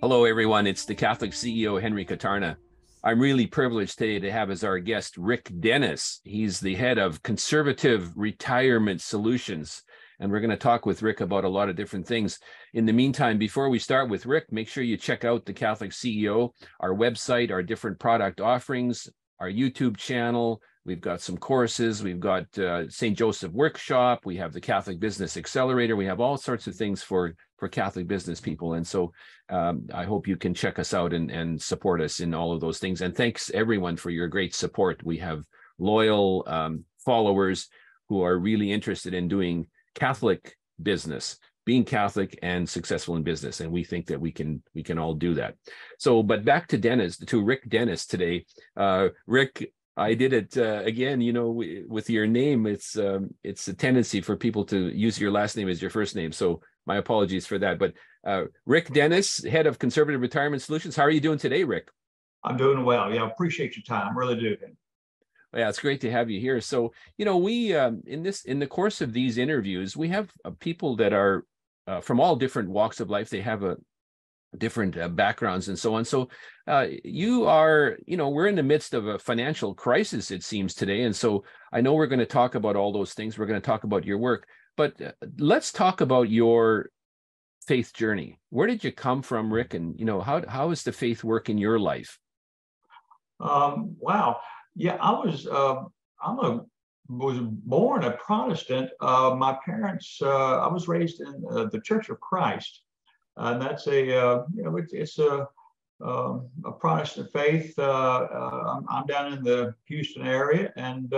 Hello, everyone. It's the Catholic CEO, Henry Kutarna. I'm really privileged today to have as our guest Rick Dennis. He's the head of Conservative Retirement Solutions. And we're going to talk with Rick about a lot of different things. In the meantime, before we start with Rick, make sure you check out the Catholic CEO, our website, our different product offerings, our YouTube channel. We've got some courses. We've got St. Joseph Workshop. We have the Catholic Business Accelerator. We have all sorts of things for Catholic business people. And so I hope you can check us out and support us in all of those things. And thanks everyone for your great support. We have loyal followers who are really interested in doing Catholic business, being Catholic and successful in business. And we think that we can all do that. So, but back to Rick Dennis today. Rick, I did it again, with your name. It's a tendency for people to use your last name as your first name. So my apologies for that. But Rick Dennis, head of Conservative Retirement Solutions. How are you doing today, Rick? I'm doing well. Yeah, appreciate your time. Really do. Yeah, it's great to have you here. So, we in the course of these interviews, we have people that are from all different walks of life. They have different backgrounds and so on. So you are, we're in the midst of a financial crisis, it seems, today. And so I know we're going to talk about all those things. We're going to talk about your work, but let's talk about your faith journey. Where did you come from, Rick? And, how is the faith work in your life? Wow. Yeah, was born a Protestant. My parents, I was raised in the Church of Christ. And that's it's a Protestant faith. I'm down in the Houston area, and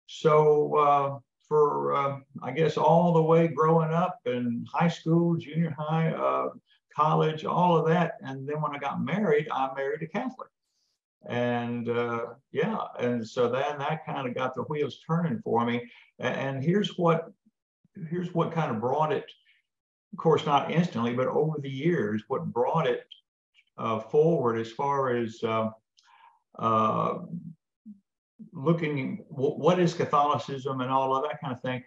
so for I guess all the way growing up in high school, junior high, college, all of that, and then when I got married, I married a Catholic, and and so then that kind of got the wheels turning for me. And here's what kind of brought it. Of course, not instantly, but over the years, what brought it forward as far as looking what is Catholicism and all of that kind of thing.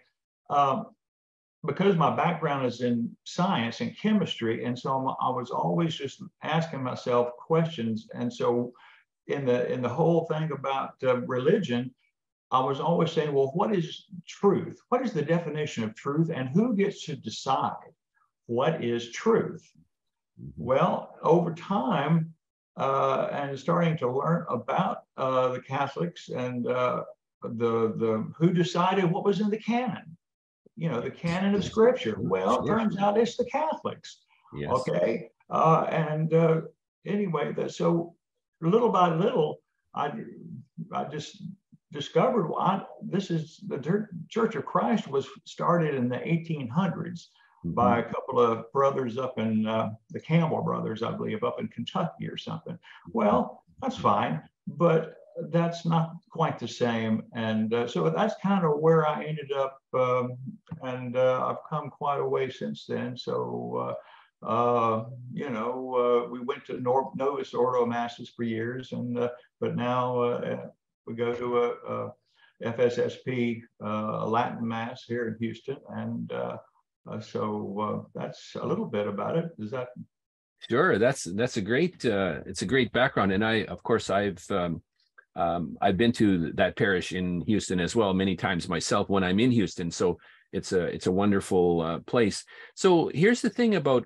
Because my background is in science and chemistry, and so I was always just asking myself questions. And so, in the whole thing about religion, I was always saying, well, what is truth? What is the definition of truth, and who gets to decide what is truth? Well, over time, and starting to learn about the Catholics and the who decided what was in the canon, the canon of Scripture. Well, it turns out it's the Catholics. Yes. Okay, anyway, so little by little, I just discovered this is the Church of Christ was started in the 1800s. By a couple of brothers up in the Campbell brothers, I believe, up in Kentucky or something. Well, that's fine, but that's not quite the same. And so that's kind of where I ended up, and I've come quite a way since then. So, we went to Novus Ordo Masses for years, and but now we go to a FSSP Latin Mass here in Houston, and so that's a little bit about it. Is that? Sure. That's a great it's a great background. And of course I've been to that parish in Houston as well many times myself when I'm in Houston. So it's a wonderful place. So here's the thing about,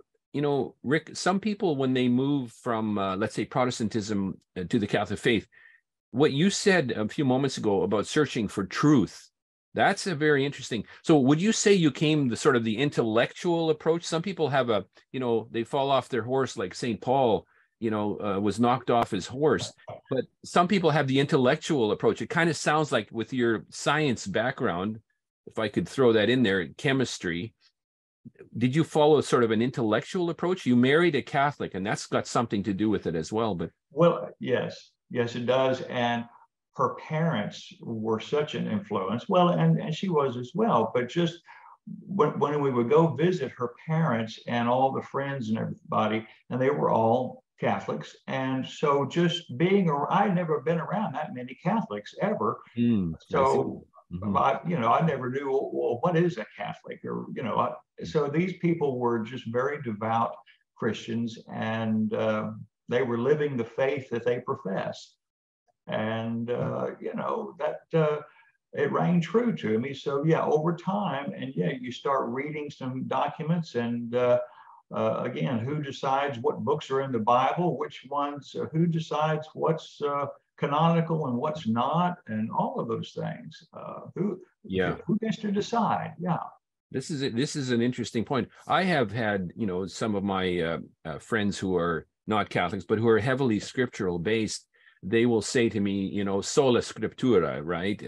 Rick, some people, when they move from let's say Protestantism to the Catholic faith, what you said a few moments ago about searching for truth, that's a very interesting. So would you say you came the sort of the intellectual approach? Some people have they fall off their horse like St. Paul, was knocked off his horse. But some people have the intellectual approach. It kind of sounds like with your science background, if I could throw that in there, chemistry, did you follow sort of an intellectual approach? You married a Catholic, and that's got something to do with it as well. But well, yes, it does. And her parents were such an influence. Well, and she was as well. But just when we would go visit her parents and all the friends and everybody, and they were all Catholics. And so just being around, I'd never been around that many Catholics ever. So I never knew, well, what is a Catholic? Or, so these people were just very devout. Christians, and they were living the faith that they professed. And, that it rang true to me. So, yeah, over time, and yeah, you start reading some documents, and again, who decides what books are in the Bible, which ones, who decides what's canonical and what's not, and all of those things. Who gets to decide? Yeah. This is an interesting point. I have had, some of my friends who are not Catholics, but who are heavily scriptural based. They will say to me, sola scriptura, right?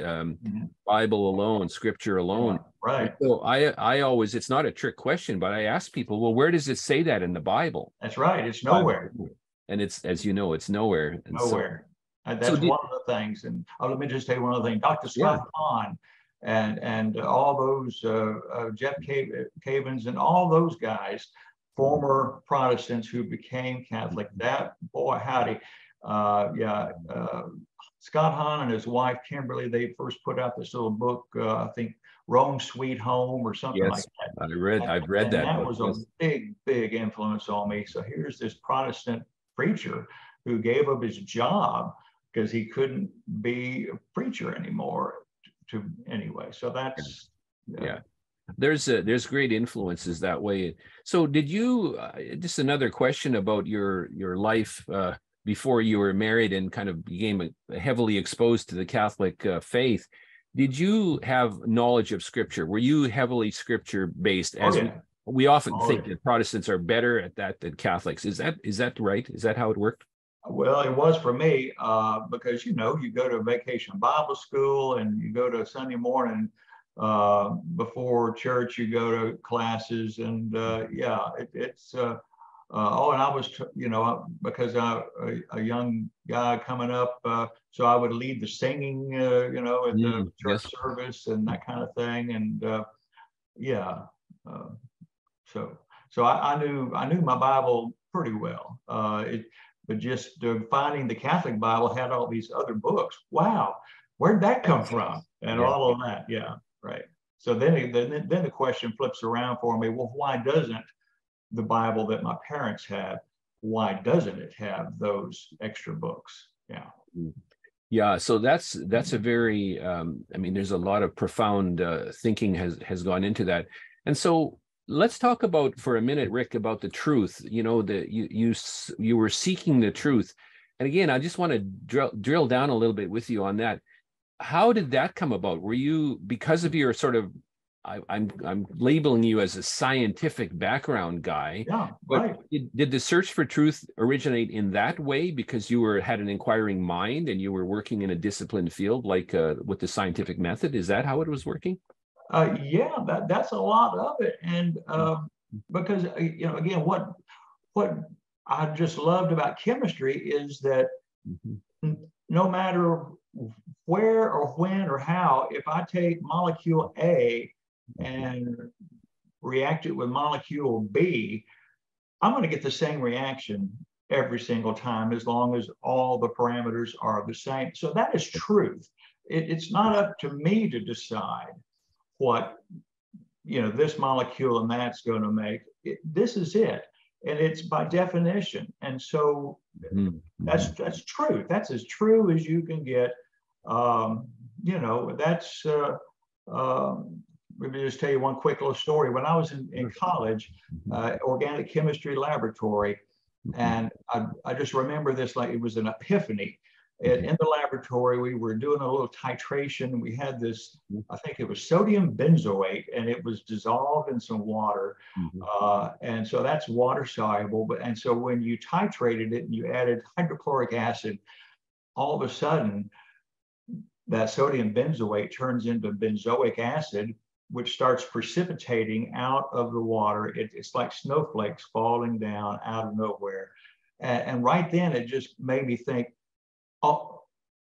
Bible alone, scripture alone. Yeah, right. And so I always, it's not a trick question, but I ask people, well, where does it say that in the Bible? That's right. It's nowhere. And it's, as you know, it's nowhere. And nowhere. That's one of the things. And let me just tell you one other thing. Dr. Scott Hahn and all those Jeff Cavins and all those guys, former Protestants who became Catholic. That, boy, howdy. Scott Hahn and his wife Kimberly, they first put out this little book, I think Rome Sweet Home or something like that. I've read that. That was a big influence on me. So here's this Protestant preacher who gave up his job because he couldn't be a preacher anymore. Anyway, so that's there's great influences that way. So did you just another question about your life before you were married and kind of became heavily exposed to the Catholic faith? Did you have knowledge of scripture? Were you heavily scripture based? We often think that Protestants are better at that than Catholics. Is that right? Is that how it worked? Well, it was for me because, you go to vacation Bible school and you go to Sunday morning before church, you go to classes, and it's and I was, because a young guy coming up, so I would lead the singing, at the church service and that kind of thing, and so I knew my Bible pretty well. But just finding the Catholic Bible had all these other books. Wow, where'd that come from? And all of that. Yeah, right. So then the question flips around for me. Well, why doesn't the Bible that my parents had, why doesn't it have those extra books? Yeah. Yeah. So that's a very, there's a lot of profound thinking has gone into that. And so let's talk about for a minute, Rick, about the truth. That you were seeking the truth, and again, I just want to drill down a little bit with you on that. How did that come about? Were you, because of your sort of, I'm labeling you as a scientific background guy? Yeah, right. Did the search for truth originate in that way because you had an inquiring mind and you were working in a disciplined field like with the scientific method? Is that how it was working? That's a lot of it, and because again, what I just loved about chemistry is that no matter where or when or how, if I take molecule A and react it with molecule B, I'm going to get the same reaction every single time as long as all the parameters are the same. So that is truth. It's not up to me to decide what this molecule and that's going to make. This is it, and it's by definition. And so that's true. That's as true as you can get. That's let me just tell you one quick little story. When I was in college, organic chemistry laboratory, and I just remember this like it was an epiphany. In the laboratory, we were doing a little titration. We had this, I think it was sodium benzoate, and it was dissolved in some water. And so that's water soluble. And so when you titrated it and you added hydrochloric acid, all of a sudden, that sodium benzoate turns into benzoic acid, which starts precipitating out of the water. It's like snowflakes falling down out of nowhere. And right then, it just made me think, oh,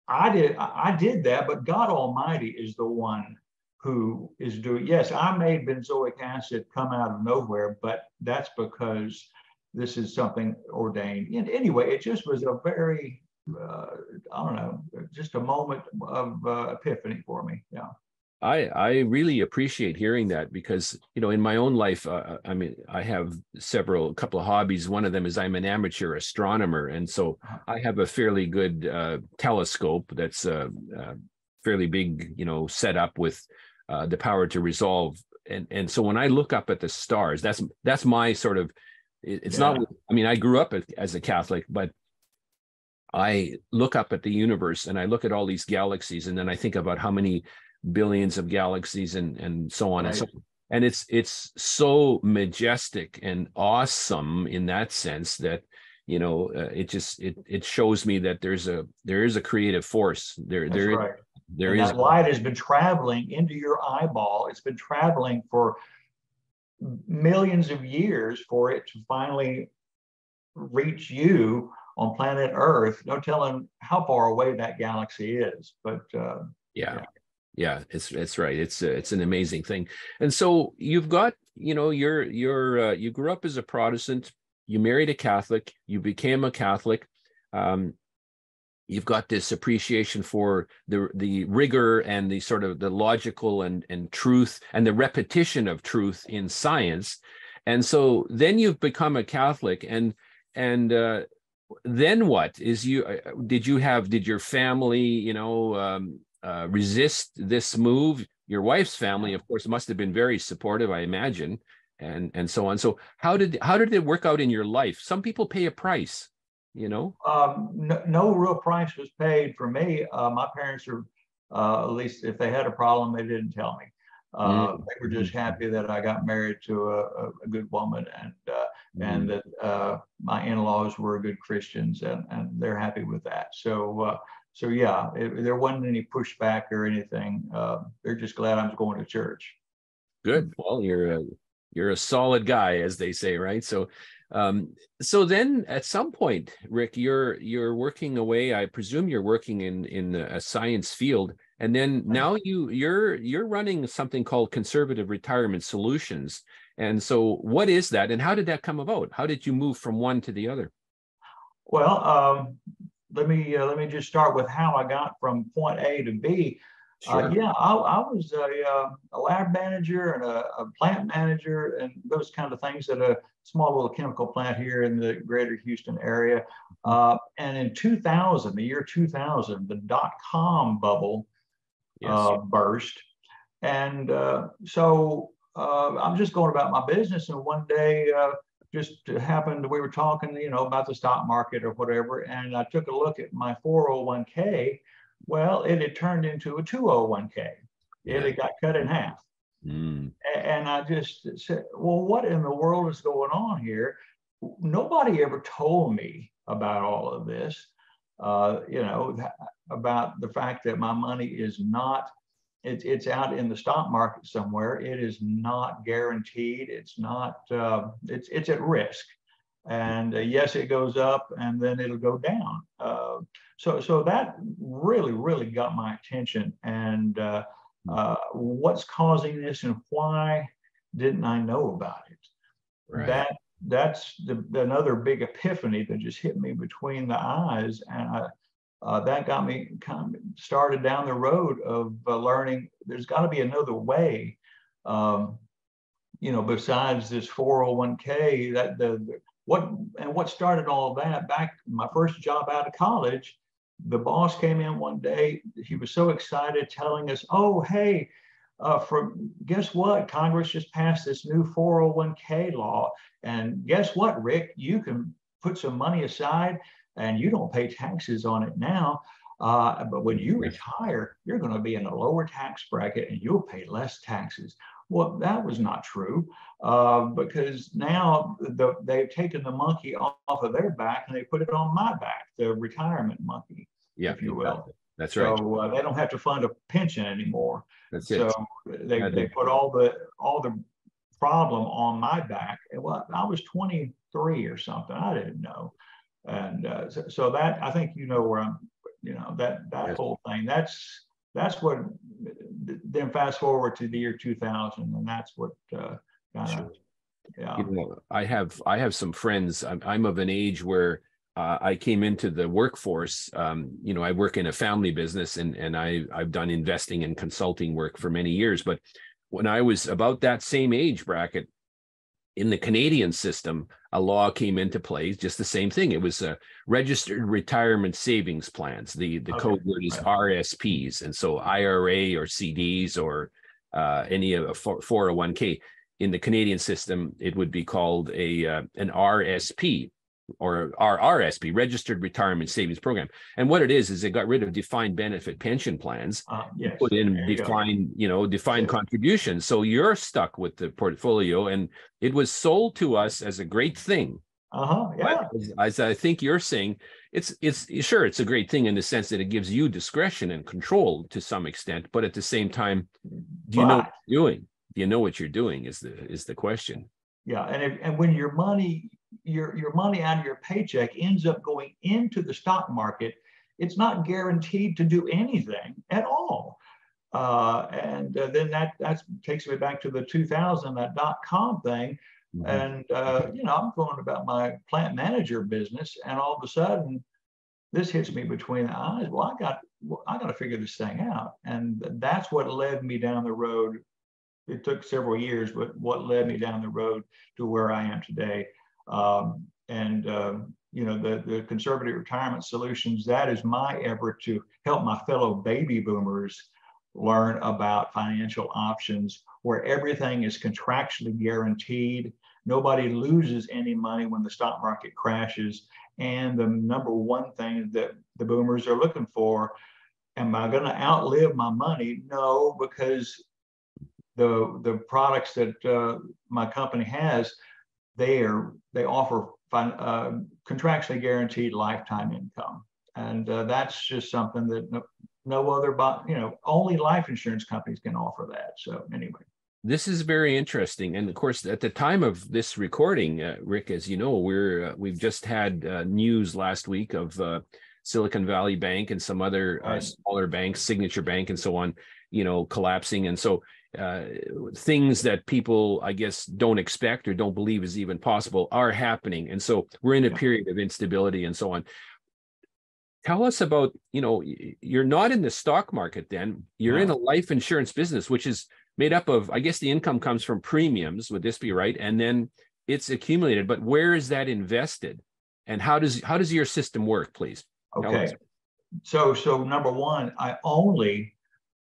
I did that, but God Almighty is the one who is doing. Yes, I made benzoic acid come out of nowhere, but that's because this is something ordained. And anyway, it just was a very, I don't know, just a moment of epiphany for me. Yeah. I really appreciate hearing that because, you know, in my own life, I mean, I have a couple of hobbies. One of them is I'm an amateur astronomer. And so I have a fairly good telescope that's fairly big, you know, set up with the power to resolve. And so when I look up at the stars, that's my sort of, it's Yeah. not, I mean, I grew up as a Catholic, but I look up at the universe and I look at all these galaxies, and then I think about how many billions of galaxies and so on and so Right. on. And it's so majestic and awesome in that sense that, you know, it shows me that there is a creative force That's right. there And is. that light has been traveling into your eyeball. It's been traveling for millions of years for it to finally reach you on planet Earth. No telling how far away that galaxy is, but Yeah. yeah. Yeah, it's right. It's an amazing thing. And so you've got, you know, you grew up as a Protestant, you married a Catholic, you became a Catholic. Um, you've got this appreciation for the rigor and the sort of the logical and truth and the repetition of truth in science. And so then you've become a Catholic, and then what is did your family, you know, resist this move? Your wife's family, of course, must have been very supportive, I imagine, and so on. So how did it work out in your life? Some people pay a price, you know. No real price was paid for me. My parents are, at least if they had a problem, they didn't tell me. They were just happy that I got married to a good woman, and that my in-laws were good Christians, and they're happy with that. So yeah, there wasn't any pushback or anything. They're just glad I was going to church. Good. Well, you're a solid guy, as they say, right? So, so then at some point, Rick, you're working away. I presume you're working in a science field, and then now you're running something called Conservative Retirement Solutions. And so, what is that, and how did that come about? How did you move from one to the other? Well, let me just start with how I got from point A to B. Sure. Yeah, I was a lab manager and a plant manager and those kind of things at a small little chemical plant here in the greater Houston area. And in 2000, the year 2000, the dot-com bubble Yes. burst. And I'm just going about my business. And one day, just happened, we were talking, you know, about the stock market or whatever. And I took a look at my 401k. Well, it had turned into a 201k. It Yeah. had got cut in half. Mm. And I just said, well, what in the world is going on here? Nobody ever told me about all of this, you know, about the fact that my money is not, it's out in the stock market somewhere. It is not guaranteed. It's not, it's at risk. And yes, it goes up and then it'll go down. So that really got my attention. And what's causing this and why didn't I know about it? Right. That's another big epiphany that just hit me between the eyes, and that got me kind of started down the road of learning there's got to be another way, you know, besides this 401k. What started all of that back my first job out of college. The boss came in one day. He was so excited, telling us, "Oh, hey, guess what? Congress just passed this new 401k law, and guess what, Rick? You can put some money aside, and you don't pay taxes on it now. But when you retire, you're going to be in a lower tax bracket, and you'll pay less taxes." Well, that was not true, because now they've taken the monkey off of their back and they put it on my back, the retirement monkey, Yeah, if you will. exactly. That's right. So they don't have to fund a pension anymore. That's So it. they put all the problem on my back. And well, I was 23 or something. I didn't know. And so that, I think, you know, where I'm, you know, that Yes. whole thing, that's what, then fast forward to the year 2000, and that's what kind of, Sure. yeah. You know, I have some friends. I'm of an age where I came into the workforce. I work in a family business, and I've done investing and consulting work for many years. But when I was about that same age bracket, in the Canadian system, a law came into play, just the same thing. It was registered retirement savings plans. The code word is RSPs. And so IRA or CDs or any of a 401k. In the Canadian system, it would be called an RSP, or RRSP, Registered Retirement Savings Program. And what it is it got rid of defined benefit pension plans, yes, put in defined contributions. So you're stuck with the portfolio, and it was sold to us as a great thing. Yeah. But as I think you're saying, it's sure, it's a great thing in the sense that it gives you discretion and control to some extent, but at the same time, do you know what you're doing? Do you know what you're doing is the question. Yeah, and when your money out of your paycheck ends up going into the stock market, it's not guaranteed to do anything at all. And then that takes me back to the 2000, that .com thing. Mm-hmm. And I'm going about my plant manager business, and all of a sudden, this hits me between the eyes. Well, I got to figure this thing out, and that's what led me down the road. It took several years, but what led me down the road to where I am today. The conservative retirement solutions, that is my effort to help my fellow baby boomers learn about financial options where everything is contractually guaranteed. Nobody loses any money when the stock market crashes. And the number one thing that the boomers are looking for, am I going to outlive my money? No, because the products that my company has, they offer contractually guaranteed lifetime income, and that's just something that no other, only life insurance companies can offer that. So anyway, this is very interesting, and of course, at the time of this recording, Rick, as you know, we've just had news last week of Silicon Valley Bank and some other smaller banks, Signature Bank, and so on, collapsing, and so. Things that people, I guess, don't expect or don't believe is even possible are happening. And so we're in a period of instability and so on. Tell us about, you're not in the stock market then. You're in a life insurance business, which is made up of, I guess the income comes from premiums. Would this be right? And then it's accumulated. But where is that invested? And how does your system work, please? Okay. So number one, I only...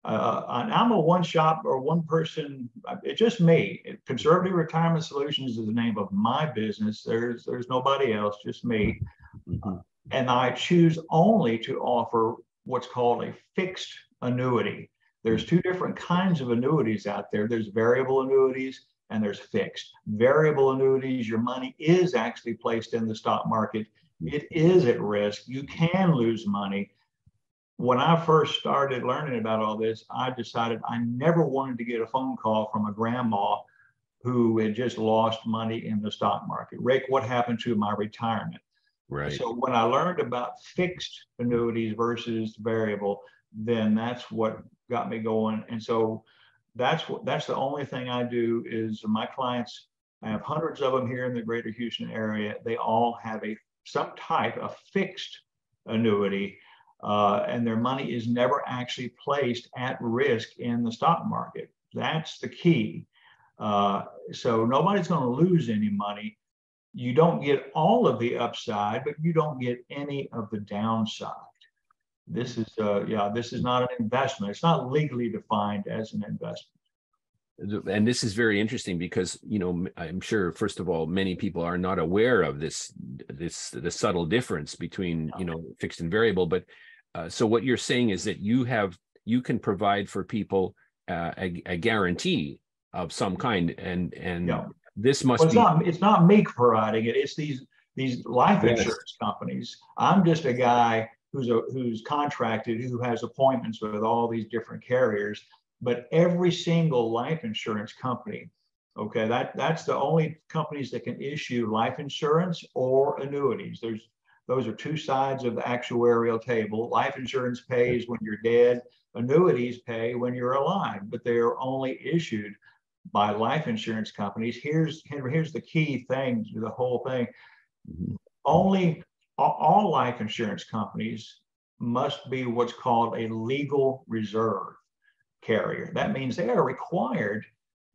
I'm a one shop or one person. It's just me. Conservative Retirement Solutions is the name of my business. There's nobody else, just me. Mm-hmm. And I choose only to offer what's called a fixed annuity. There's two different kinds of annuities out there. There's variable annuities and there's fixed. Variable annuities, your money is actually placed in the stock market. It is at risk. You can lose money. When I first started learning about all this, I decided I never wanted to get a phone call from a grandma who had just lost money in the stock market. Rick, what happened to my retirement? Right. So when I learned about fixed annuities versus variable, then that's what got me going. And so that's the only thing I do is my clients, I have hundreds of them here in the greater Houston area. They all have some type of fixed annuity. And their money is never actually placed at risk in the stock market. That's the key. So nobody's going to lose any money. You don't get all of the upside, but you don't get any of the downside. This is not an investment. It's not legally defined as an investment. And this is very interesting because, I'm sure, first of all, many people are not aware of the subtle difference between, fixed and variable. But so what you're saying is that you can provide for people a guarantee of some kind, and this must be. It's not me providing it. It's these life insurance companies. I'm just a guy who's contracted, who has appointments with all these different carriers. But every single life insurance company, okay, that's the only companies that can issue life insurance or annuities. Those are two sides of the actuarial table. Life insurance pays when you're dead. Annuities pay when you're alive, but they are only issued by life insurance companies. Here's the key thing to the whole thing. Mm-hmm. Only all life insurance companies must be what's called a legal reserve carrier. That means they are required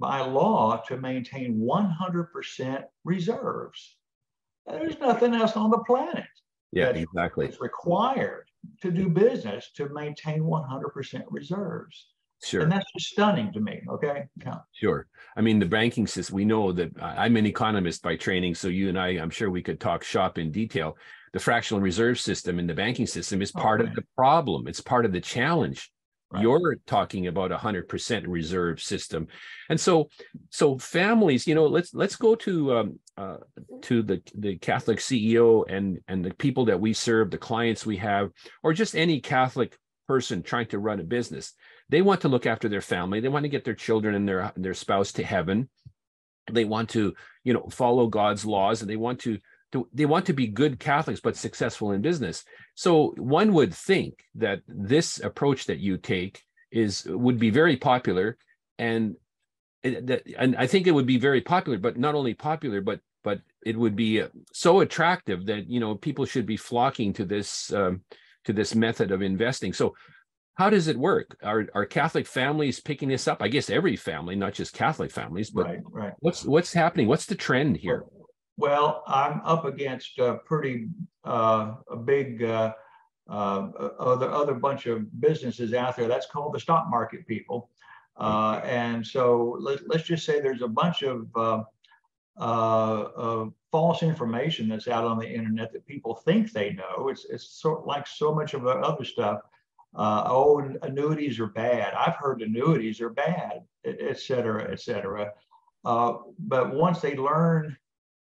by law to maintain 100% reserves. There's nothing else on the planet Yeah, exactly. that's required to do business to maintain 100% reserves. Sure. And that's just stunning to me. Okay. Yeah. Sure. I mean, the banking system, we know that I'm an economist by training. So you and I'm sure we could talk shop in detail. The fractional reserve system in the banking system is part of the problem. It's part of the challenge. Right. You're talking about 100% reserve system. And so families, let's go to the Catholic CEO and the people that we serve, the clients we have, or just any Catholic person trying to run a business. They want to look after their family. They want to get their children and their spouse to heaven. They want to, follow God's laws, and they want to be good Catholics, but successful in business. So one would think that this approach that you take would be very popular, and I think it would be very popular, but not only popular, but it would be so attractive that people should be flocking to this method of investing. So how does it work? Are Catholic families picking this up? I guess every family, not just Catholic families, but right. What's happening? What's the trend here? Well, I'm up against a pretty big other bunch of businesses out there. That's called the stock market people. And so let's just say there's a bunch of false information that's out on the internet that people think they know. It's sort of like so much of the other stuff. Annuities are bad. I've heard annuities are bad, et cetera, et cetera. But once they learn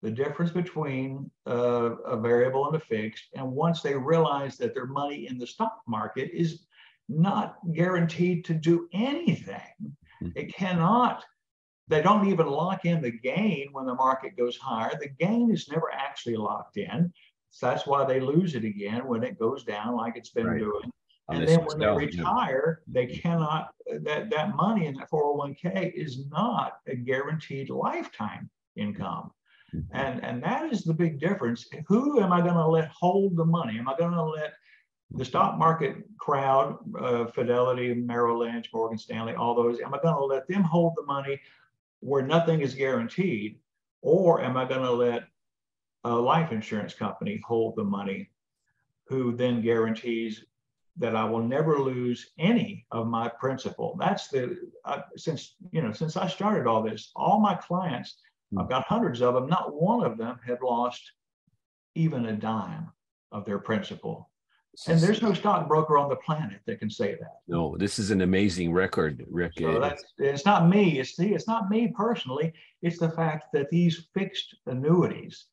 the difference between a variable and a fixed, and once they realize that their money in the stock market is not guaranteed to do anything, they don't even lock in the gain when the market goes higher. The gain is never actually locked in. So that's why they lose it again when it goes down like it's been doing. And then when they retire, they cannot, that money in that 401k is not a guaranteed lifetime income. And that is the big difference. Who am I going to let hold the money? Am I going to let the stock market crowd, Fidelity, Merrill Lynch, Morgan Stanley, all those, am I going to let them hold the money where nothing is guaranteed? Or am I going to let a life insurance company hold the money who then guarantees that I will never lose any of my principal? That's since I started all this, all my clients, I've got hundreds of them, not one of them have lost even a dime of their principal. And there's no stockbroker on the planet that can say that. No, this is an amazing record, Rick. So it's not me. It's not me personally. It's the fact that these fixed annuities,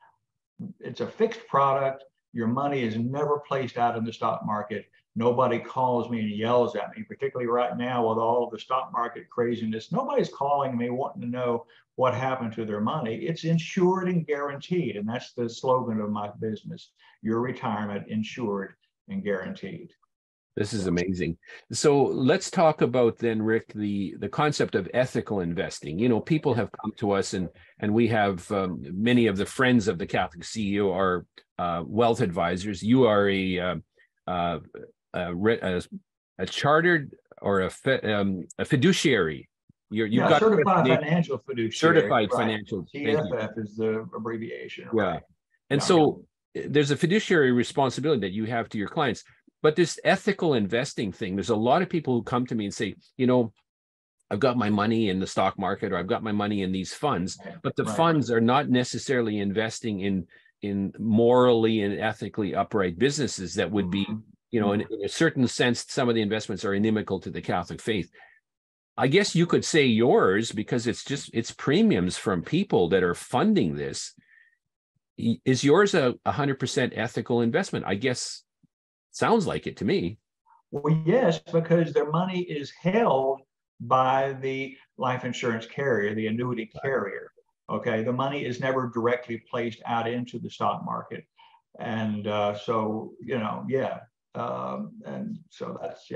it's a fixed product. Your money is never placed out in the stock market. Nobody calls me and yells at me, particularly right now with all of the stock market craziness. Nobody's calling me wanting to know what happened to their money. It's insured and guaranteed. And that's the slogan of my business: your retirement insured and guaranteed. This is amazing. So let's talk about then, Rick, the concept of ethical investing. People have come to us, and we have many of the friends of the Catholic CEO are wealth advisors. You are a chartered or a fiduciary. You've got certified financial fiduciary. Certified financial. CFF is the abbreviation. Yeah. Right? And so there's a fiduciary responsibility that you have to your clients. But this ethical investing thing, there's a lot of people who come to me and say, I've got my money in the stock market, or I've got my money in these funds, but the funds are not necessarily investing in morally and ethically upright businesses that would be, in a certain sense, some of the investments are inimical to the Catholic faith. I guess you could say yours, because it's premiums from people that are funding this. Is yours a 100% ethical investment? I guess sounds like it to me. Well, yes, because their money is held by the life insurance carrier, the annuity carrier. Okay, the money is never directly placed out into the stock market. And so, and so that's,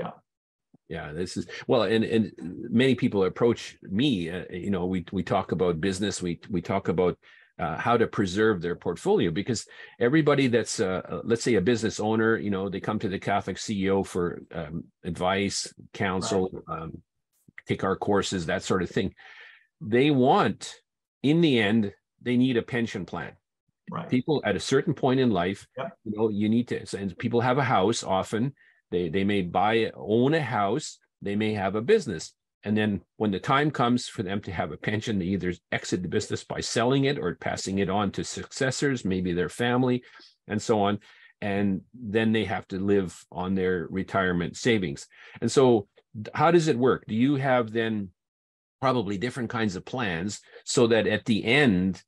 Yeah, this is, well, and many people approach me, we talk about business, we talk about how to preserve their portfolio, because everybody that's, let's say, a business owner, they come to the Catholic CEO for advice, counsel, take our courses, that sort of thing. They want, in the end, they need a pension plan. Right. People at a certain point in life, Yep. you need to, and people have a house often, they may own a house, they may have a business. And then when the time comes for them to have a pension, they either exit the business by selling it or passing it on to successors, maybe their family, and so on. And then they have to live on their retirement savings. And so how does it work? Do you have then probably different kinds of plans so that at the end,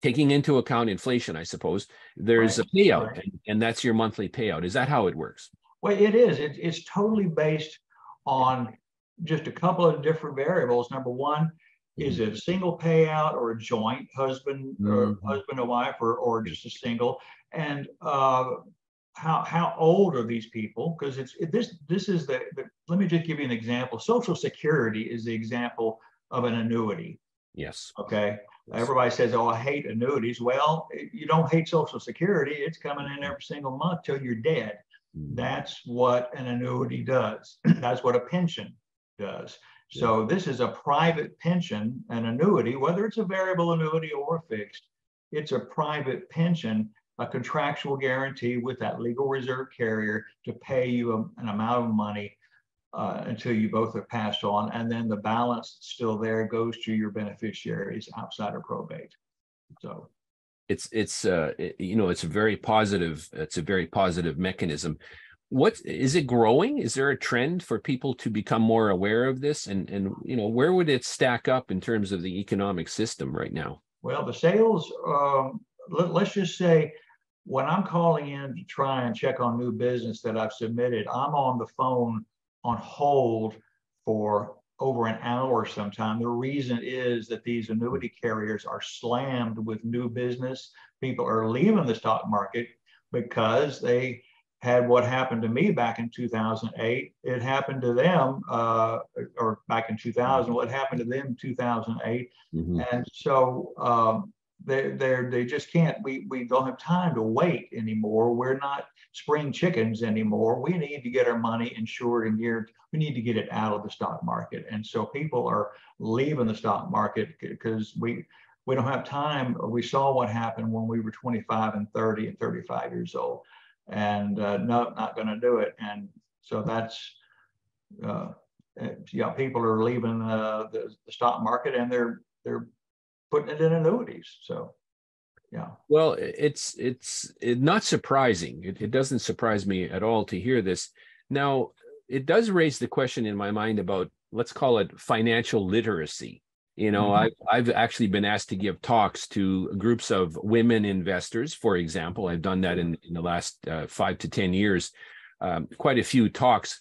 taking into account inflation, I suppose, there's a payout, and that's your monthly payout? Is that how it works? Well, it is. It's totally based on just a couple of different variables. Number one, is it a single payout or a joint husband or husband and wife, or just a single? And how old are these people? Because this is the let me just give you an example. Social Security is the example of an annuity. Yes. Okay. Yes. Everybody says, "Oh, I hate annuities." Well, you don't hate Social Security. It's coming in every single month till you're dead. That's what an annuity does. That's what a pension does. So this is a private pension, an annuity, whether it's a variable annuity or fixed. It's a private pension, a contractual guarantee with that legal reserve carrier to pay you an amount of money until you both have passed on, and then the balance that's still there goes to your beneficiaries outside of probate. So it's a very positive mechanism. What is it growing? Is there a trend for people to become more aware of this? And where would it stack up in terms of the economic system right now? Well, the sales, let's just say, when I'm calling in to try and check on new business that I've submitted, I'm on the phone on hold for over an hour sometime. The reason is that these annuity carriers are slammed with new business. People are leaving the stock market because they had what happened to me back in 2008. It happened to them, or back in 2000, what happened to them in 2008. And so they just can't, we don't have time to wait anymore. We're not spring chickens anymore. We need to get our money insured and geared. We need to get it out of the stock market. And so people are leaving the stock market because we don't have time. We saw what happened when we were 25 and 30 and 35 years old, and no, not going to do it. And so that's, people are leaving the stock market, and they're putting it in annuities. So, yeah. Well, it's not surprising. It doesn't surprise me at all to hear this. Now, it does raise the question in my mind about, let's call it financial literacy. I've actually been asked to give talks to groups of women investors, for example. I've done that in the last 5 to 10 years, quite a few talks,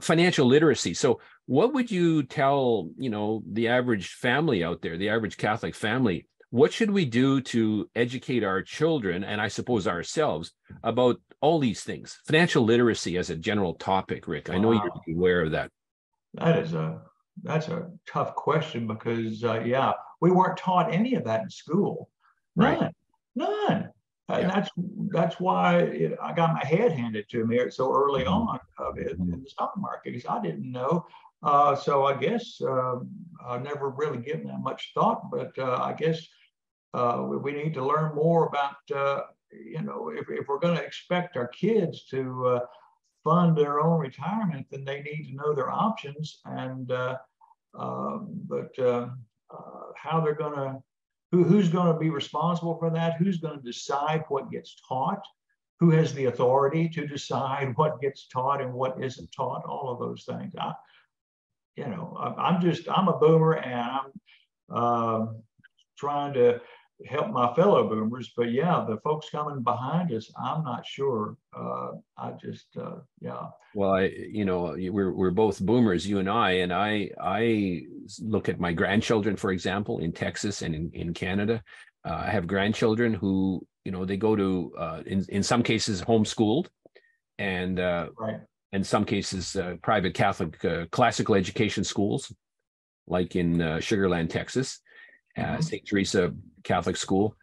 financial literacy. So what would you tell, the average family out there, the average Catholic family? What should we do to educate our children, and I suppose ourselves, about all these things? Financial literacy as a general topic, Rick. I know you're aware of that. That's a tough question because, we weren't taught any of that in school. None. And that's why I got my head handed to me so early on in the stock market, because I didn't know. So I guess I never really given that much thought, but I guess we need to learn more about, if we're going to expect our kids to fund their own retirement, then they need to know their options, and how they're going to, who's going to be responsible for that, who's going to decide what gets taught, who has the authority to decide what gets taught and what isn't taught, all of those things. I'm a boomer, and I'm trying to help my fellow boomers, but the folks coming behind us, I'm not sure. Well, we're both boomers, you and I look at my grandchildren, for example, in Texas and in Canada. I have grandchildren who, they go to, in some cases, homeschooled, and in some cases, private Catholic classical education schools, like in Sugar Land, Texas. St. Teresa Catholic school.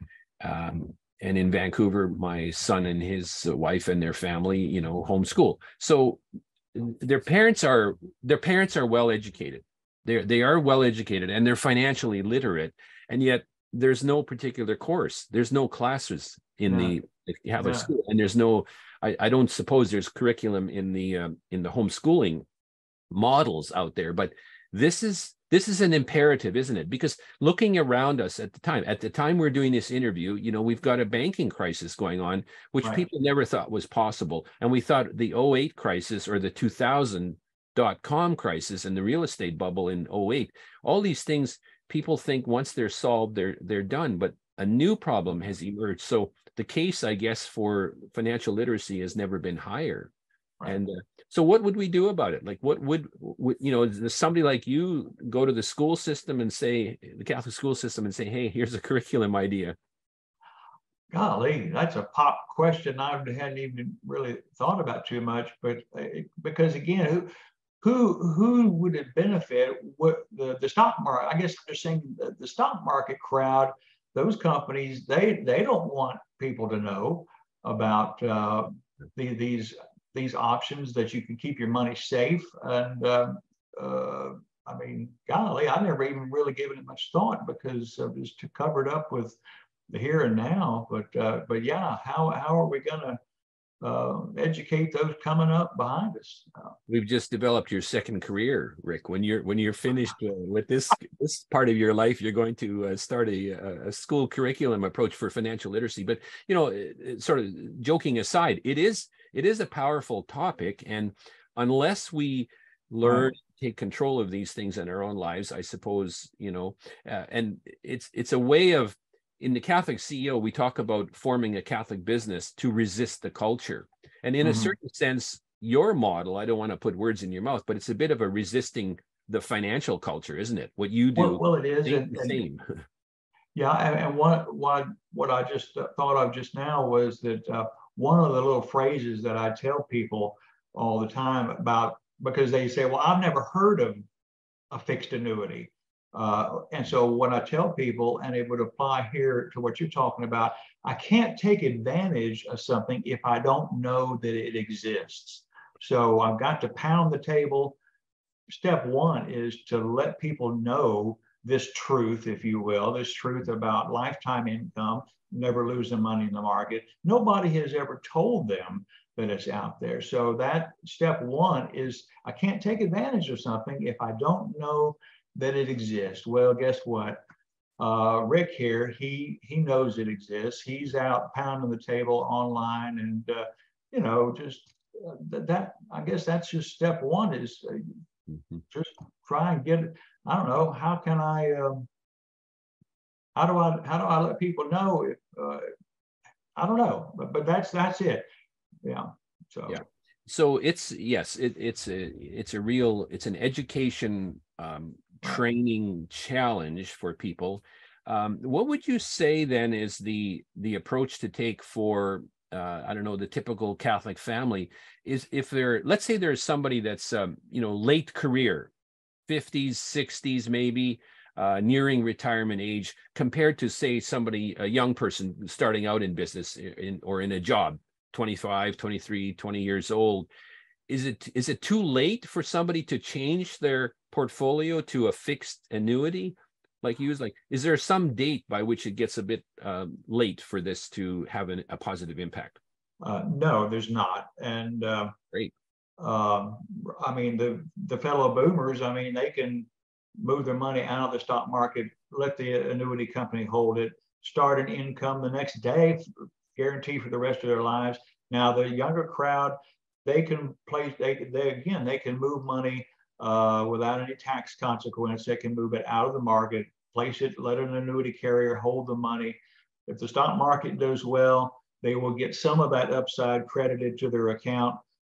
And in Vancouver, my son and his wife and their family, you know, homeschool. So their parents are well educated. They are well educated and they're financially literate. And yet there's no particular course. There's no classes in the Catholic school, and there's no. I don't suppose there's curriculum in the homeschooling models out there, but this is an imperative, isn't it? Because looking around us at the time we're doing this interview, you know, we've got a banking crisis going on, which people never thought was possible. And we thought the 08 crisis or the 2000.com crisis and the real estate bubble in 08, all these things, people think once they're solved, they're done. But a new problem has emerged. So the case, I guess, for financial literacy has never been higher. And so what would we do about it? Like, what would you know, does somebody like you go to the school system and say, the Catholic school system, and say, hey, here's a curriculum idea? Golly, that's a pop question I hadn't even really thought about too much. But because again, who would it benefit? What the stock market? I guess I'm just saying the stock market crowd, those companies, they don't want people to know about these options that you can keep your money safe. And I mean, golly, I never even really given it much thought because I was too covered up with the here and now. But yeah, how are we going to educate those coming up behind us? We've just developed your second career, Rick. When you're finished with this part of your life, you're going to start a school curriculum approach for financial literacy. But you know, sort of joking aside, it is a powerful topic, and unless we learn to take control of these things in our own lives, I suppose, you know, and it's a way of. In the Catholic CEO, we talk about forming a Catholic business to resist the culture. And in a certain sense, your model, I don't want to put words in your mouth, but it's a bit of a resisting the financial culture, isn't it? What you do. Well, it is. The same. Yeah. And what I just thought of just now was that one of the little phrases that I tell people all the time about, because they say, well, I've never heard of a fixed annuity. And so when I tell people, and it would apply here to what you're talking about, I can't take advantage of something if I don't know that it exists. So I've got to pound the table. Step one is to let people know this truth, if you will, this truth about lifetime income, never losing money in the market. Nobody has ever told them that it's out there. So that step one is I can't take advantage of something if I don't know that it exists. Well, guess what? Rick here, he knows it exists. He's out pounding the table online, and you know, just that. I guess that's just step one is just try and get it. I don't know. How can I? How do I let people know? If I don't know, but that's it. Yeah. So. Yeah. So it's an education training challenge for people. What would you say then is the approach to take for I don't know, the typical Catholic family? Is if let's say there's somebody that's you know, late career, 50s, 60s maybe, nearing retirement age, compared to say somebody, a young person starting out in business or in a job, 25, 23, 20 years old. Is it too late for somebody to change their portfolio to a fixed annuity? Is there some date by which it gets a bit late for this to have a positive impact? No, there's not. And great. I mean, the fellow boomers, I mean, they can move their money out of the stock market, let the annuity company hold it, start an income the next day, guarantee for the rest of their lives. Now, the younger crowd, they can place, they can move money without any tax consequence. They can move it out of the market, place it, let an annuity carrier hold the money. If the stock market does well, they will get some of that upside credited to their account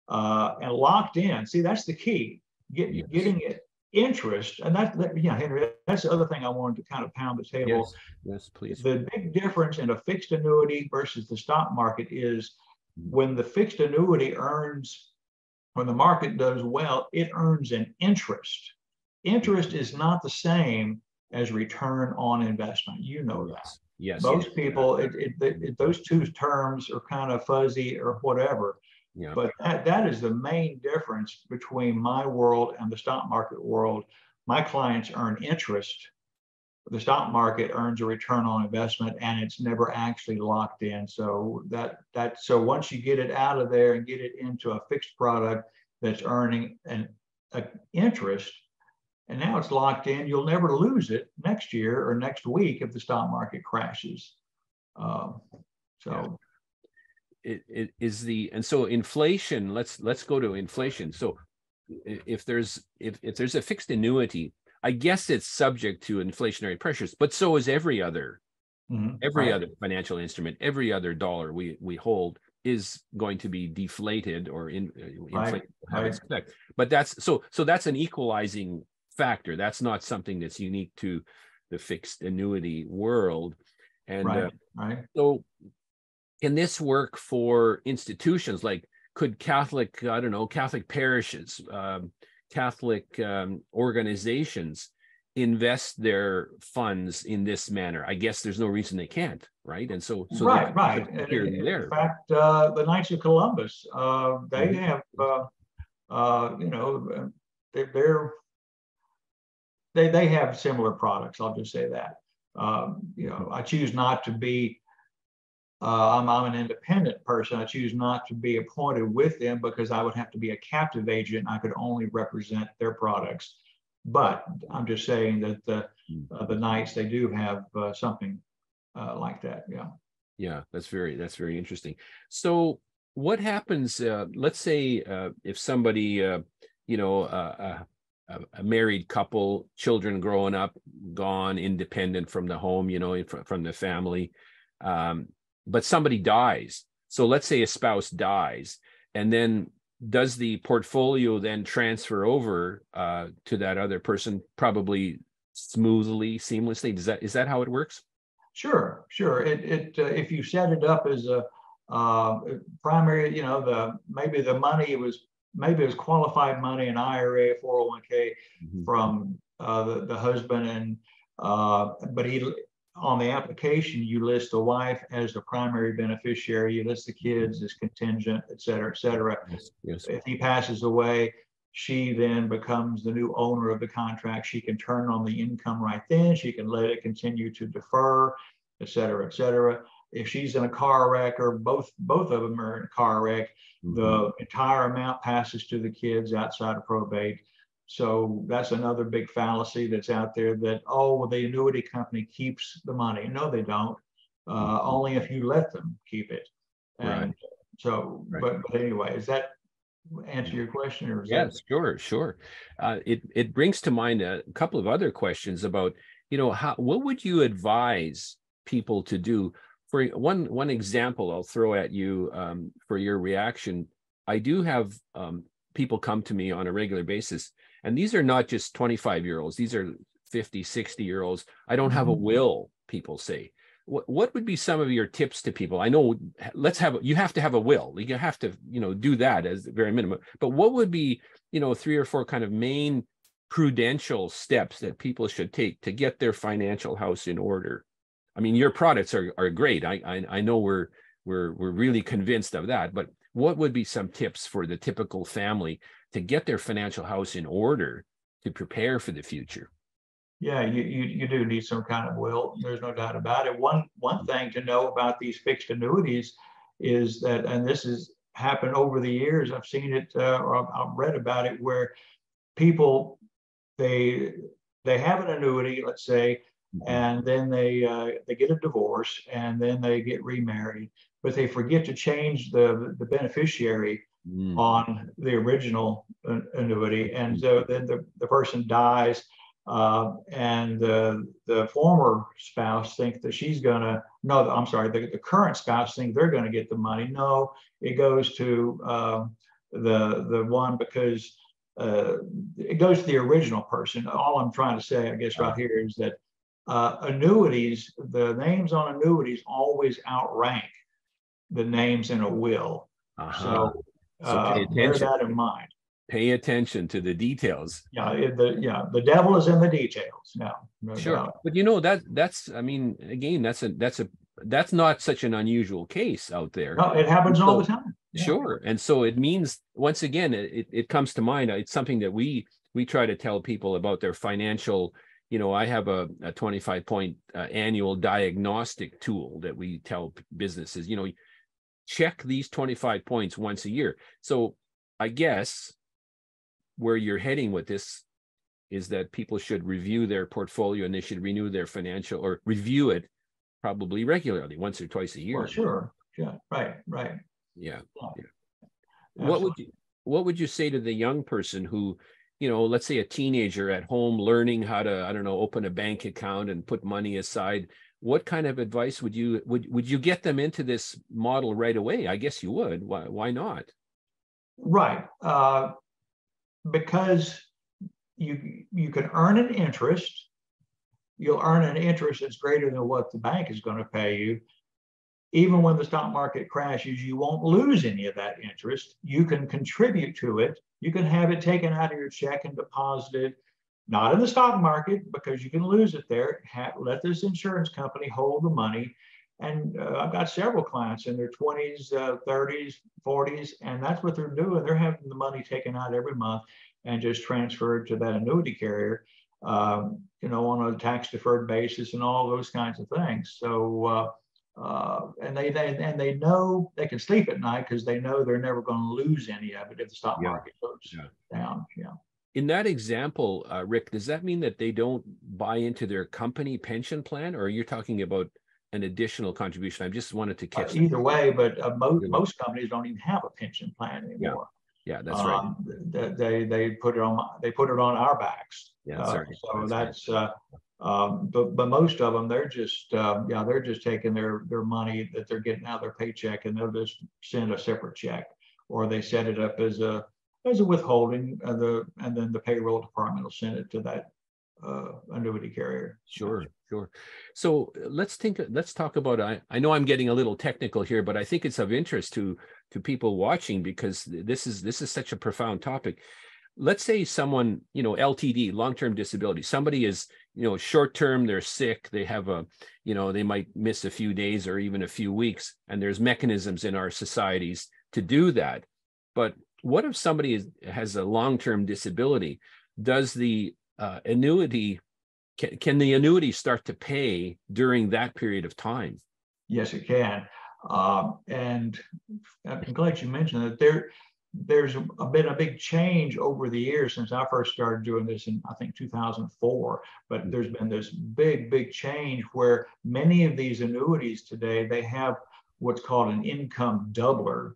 and locked in. See, that's the key, getting it interest. And Henry, that's the other thing I wanted to kind of pound the table. Yes, please. The big difference in a fixed annuity versus the stock market is when the fixed annuity earns, when the market does well, it earns an interest. Interest is not the same as return on investment. You know that. Yes. Most people, those two terms are kind of fuzzy or whatever. Yeah. But that is the main difference between my world and the stock market world. My clients earn interest. The stock market earns a return on investment, and it's never actually locked in. So so once you get it out of there and get it into a fixed product that's earning an interest, and now it's locked in, you'll never lose it next year or next week if the stock market crashes. So inflation, let's go to inflation. So if there's a fixed annuity, I guess it's subject to inflationary pressures, but so is every other other financial instrument. Every other dollar we hold is going to be deflated or inflated. But that's an equalizing factor. That's not something that's unique to the fixed annuity world. And so can this work for institutions? Like, could Catholic parishes, Catholic organizations invest their funds in this manner? I guess there's no reason they can't, right? And so right. In fact, the Knights of Columbus, they have, they have similar products. I'll just say that. I choose not to be. I'm an independent person. I choose not to be appointed with them because I would have to be a captive agent. I could only represent their products. But I'm just saying that the Knights, they do have something like that. Yeah, that's very interesting. So what happens? Let's say if somebody, a married couple, children growing up, gone, independent from the home, from the family, but somebody dies. So let's say a spouse dies, and then does the portfolio then transfer over to that other person, probably smoothly, seamlessly? Is that how it works? Sure. If you set it up as a primary, maybe the money it was qualified money, an IRA, 401k from the husband, and but on the application, you list the wife as the primary beneficiary, you list the kids as contingent, et cetera, et cetera. Yes. If he passes away, she then becomes the new owner of the contract. She can turn on the income right then. She can let it continue to defer, et cetera, et cetera. If she's in a car wreck, or both of them are in a car wreck, the entire amount passes to the kids outside of probate. So that's another big fallacy that's out there, that, the annuity company keeps the money. No, they don't. Only if you let them keep it. And so, but anyway, does that answer your question? Or yes, sure. It brings to mind a couple of other questions about, what would you advise people to do? For one example, I'll throw at you for your reaction. I do have people come to me on a regular basis, and these are not just 25-year-olds. These are 50, 60-year-olds. I don't have a will, people say. What would be some of your tips to people? I know you have to have a will. You have to, do that as the very minimum. But what would be, 3 or 4 kind of main prudential steps that people should take to get their financial house in order? I mean, your products are great. I know we're really convinced of that. But what would be some tips for the typical family to get their financial house in order to prepare for the future? Yeah, you do need some kind of will. There's no doubt about it. One thing to know about these fixed annuities is that, and this has happened over the years, I've seen it or I've read about it, where people, they have an annuity, let's say, and then they get a divorce, and then they get remarried, but they forget to change the beneficiary on the original annuity, and so then the person dies, and the former spouse thinks that the current spouse thinks they're going to get the money. No, it goes to the one, because it goes to the original person. All I'm trying to say, I guess, right here is that annuities, the names on annuities always outrank the names in a will. So pay bear attention. that in mind. Pay attention to the details. Yeah, the devil is in the details. No Sure, doubt. but that's I mean, again, that's not such an unusual case out there. No, it happens all the time. Yeah. Sure, and so it means, once again, it comes to mind. It's something that we try to tell people about their financial. I have a 25-point annual diagnostic tool that we tell businesses. Check these 25 points once a year. So I guess where you're heading with this is that people should review their portfolio, and they should renew their financial, or review it probably regularly, once or twice a year. Well, sure. Yeah. Right. Yeah. Yeah. What would you say to the young person who, let's say a teenager at home learning how to, I don't know, open a bank account and put money aside? What kind of advice would you get them into this model right away? I guess you would. Why not? Right. Because you can earn an interest. You'll earn an interest that's greater than what the bank is going to pay you. Even when the stock market crashes, you won't lose any of that interest. You can contribute to it. You can have it taken out of your check and deposited, not in the stock market, because you can lose it there. Let this insurance company hold the money. And I've got several clients in their 20s, 30s, 40s, and that's what they're doing. They're having the money taken out every month and just transferred to that annuity carrier, on a tax deferred basis and all those kinds of things. So, and they know they can sleep at night because they know they're never going to lose any of it if the stock market goes down. Yeah. In that example, Rick, does that mean that they don't buy into their company pension plan, or you're talking about an additional contribution? I just wanted to catch either way, but most companies don't even have a pension plan anymore. Yeah, that's right. They put it on our backs. Yeah, that's right. So that's but most of them, they're just taking their money that they're getting out of their paycheck, and they'll just send a separate check, or they set it up as a withholding, and then the payroll department will send it to that annuity carrier. Sure. So let's talk about, I know I'm getting a little technical here, but I think it's of interest to people watching, because this is such a profound topic. Let's say someone, LTD, long-term disability, somebody is, short-term, they're sick, they have they might miss a few days or even a few weeks, and there's mechanisms in our societies to do that. But what if somebody has a long-term disability? Does the annuity, can the annuity start to pay during that period of time? Yes, it can. And I'm glad you mentioned that. There's been a big change over the years since I first started doing this in, I think, 2004. But there's been this big change where many of these annuities today, they have what's called an income doubler.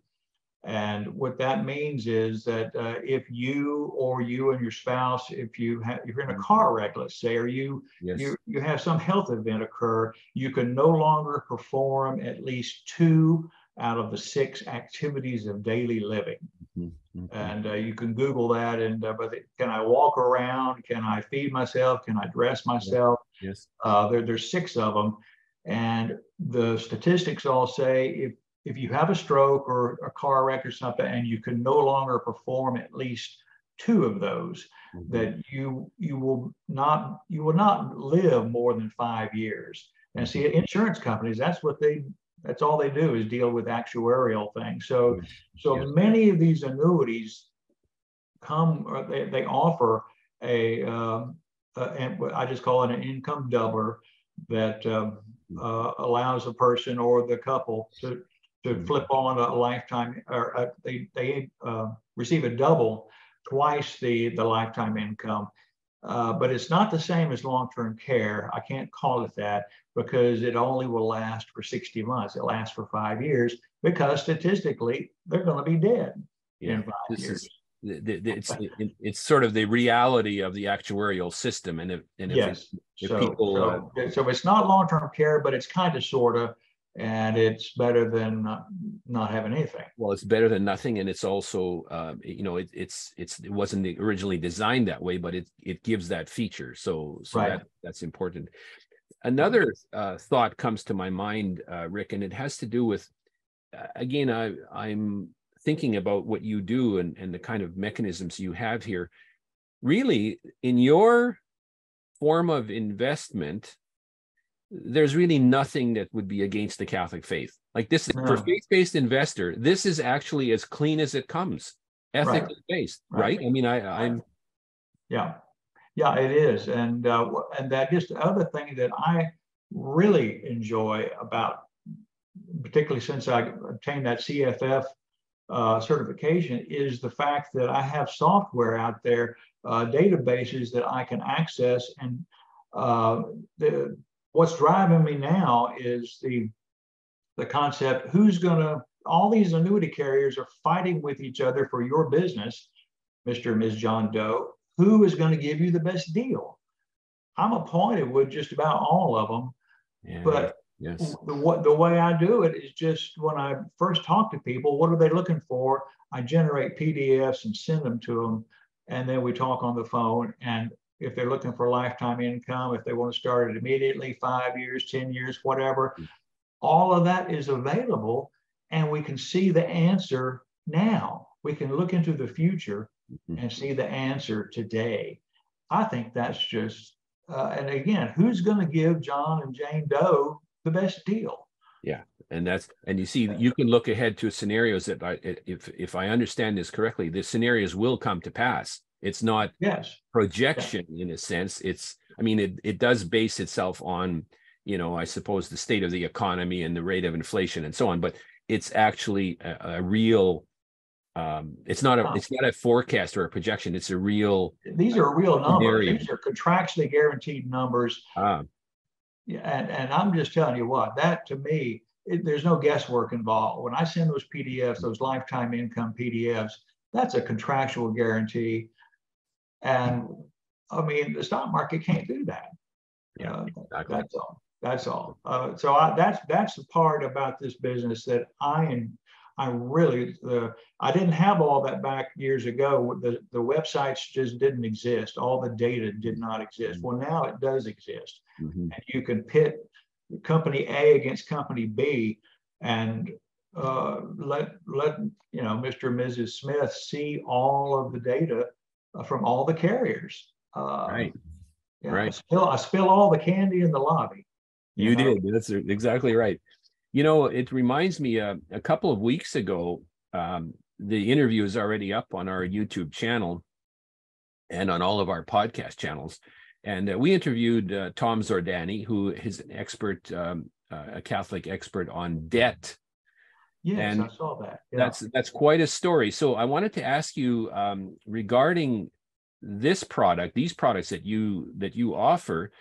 And what that means is that if you and your spouse, if you're in a car wreck, let's say, or you have some health event occur, you can no longer perform at least 2 out of the 6 activities of daily living. Mm-hmm. And you can Google that. And but can I walk around? Can I feed myself? Can I dress myself? Yes. There's 6 of them, and the statistics all say if you have a stroke or a car wreck or something, and you can no longer perform at least 2 of those, mm-hmm. that you will not live more than 5 years. And see, insurance companies, that's all they do is deal with actuarial things. So many of these annuities they offer and I just call it an income doubler that allows a person or the couple to flip on a lifetime, or they receive a double twice the lifetime income. But it's not the same as long-term care. I can't call it that because it only will last for 60 months. It lasts for 5 years because statistically they're going to be dead in 5 years. It's sort of the reality of the actuarial system. And so it's not long-term care, but it's kind of, sort of, and it's better than not having anything. Well, it's better than nothing, and it's also, it wasn't originally designed that way, but it gives that feature. So right. That's important. Another thought comes to my mind, Rick, and it has to do with, again, I'm thinking about what you do and the kind of mechanisms you have here, really in your form of investment, there's really nothing that would be against the Catholic faith. Like this, for faith-based investor, this is actually as clean as it comes, ethically based, right? I mean, I'm. Yeah, it is. And that just the other thing that I really enjoy about, particularly since I obtained that CFF certification, is the fact that I have software out there, databases that I can access. And what's driving me now is the concept, all these annuity carriers are fighting with each other for your business, Mr. and Ms. John Doe. Who is going to give you the best deal? I'm appointed with just about all of them, but the way I do it is just when I first talk to people, what are they looking for? I generate PDFs and send them to them, and then we talk on the phone. And if they're looking for lifetime income, if they want to start it immediately, 5 years, 10 years, whatever, all of that is available, and we can see the answer now. We can look into the future and see the answer today. I think that's just, and again, who's going to give John and Jane Doe the best deal? Yeah, and you see, you can look ahead to scenarios that, if I understand this correctly, the scenarios will come to pass. It's not projection in a sense. I mean, it does base itself on, I suppose, the state of the economy and the rate of inflation and so on, but it's actually a real. It's not a forecast or a projection. It's a real. These are real numbers. Scenario. These are contractually guaranteed numbers. And I'm just telling you what, that to me, there's no guesswork involved. When I send those PDFs, those lifetime income PDFs, that's a contractual guarantee. And I mean, the stock market can't do that. Yeah, exactly. That's all. So that's the part about this business that I didn't have all that back years ago. The websites just didn't exist. All the data did not exist. Well, now it does exist. And you can pit company A against company B and let Mr. and Mrs. Smith see all of the data from all the carriers. Right. I spill all the candy in the lobby. You did. That's exactly right. It reminds me, a couple of weeks ago, the interview is already up on our YouTube channel and on all of our podcast channels. And we interviewed Tom Zordani, who is an expert, a Catholic expert on debt. Yes, and I saw that. Yeah. That's quite a story. So I wanted to ask you regarding this product, these products that you offer.